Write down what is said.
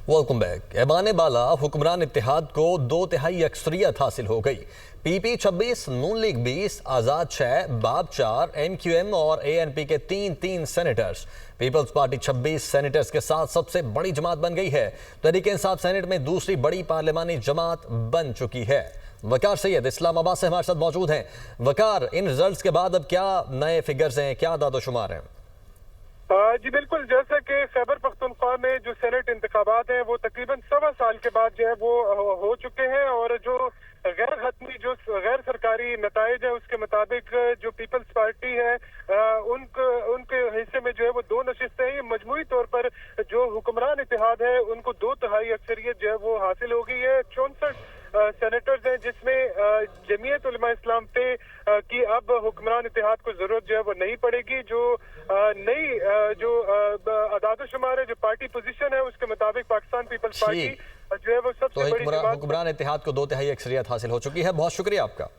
Welcome back. ऐवान बाला हुक्मरान इत्तेहाद को 2/3 अक्सरियत हासिल हो गई। पीपी 26, नून लीग 20, आज़ाद 6, बाब 4, MQM और ANP के 3 सेनेटर्स। पीपल्स पार्टी 26 सेनेटर्स के साथ सबसे बड़ी जमात बन गई है। तहरीक इंसाफ सेनेट में दूसरी बड़ी पार्लिमानी जमात बन चुकी है। वकार सैयद इस्लामाबाद से हमारे साथ मौजूद हैं। वकार, इन रिजल्ट्स के बाद अब क्या नए फिगर्स हैं, क्या दादोशुमार हैं? जी बिल्कुल, जैसा कि खैबर पख्तूनख्वा में जो सेनेट इंतखाबात हैं वो तकरीबन 1.25 साल के बाद जो है वो हो चुके हैं, और जो गैर हतमी जो गैर सरकारी नताइज है उसके मुताबिक जो पीपल्स पार्टी है उनके हिस्से में जो है वो 2 नशिस्तें हैं। मजमूई तौर पर जो हुक्मरान इत्तेहाद है उनको 2/3 अक्सरियत जो है वो हासिल हो गई है। 64 सेनेटर्स हैं, जिसमें जमीयत उलमा इस्लाम पे कि अब हुक्मरान इत्तेहाद को जरूरत जो है वो नहीं पड़ेगी। जो नई जो अदाद-ओ-शुमार है, जो पार्टी पोजीशन है, उसके मुताबिक पाकिस्तान पीपल्स पार्टी जो है वो सबसे बड़ी हुक्मरान इत्तेहाद को 2/3 अक्सरियत हासिल हो चुकी है। बहुत शुक्रिया आपका।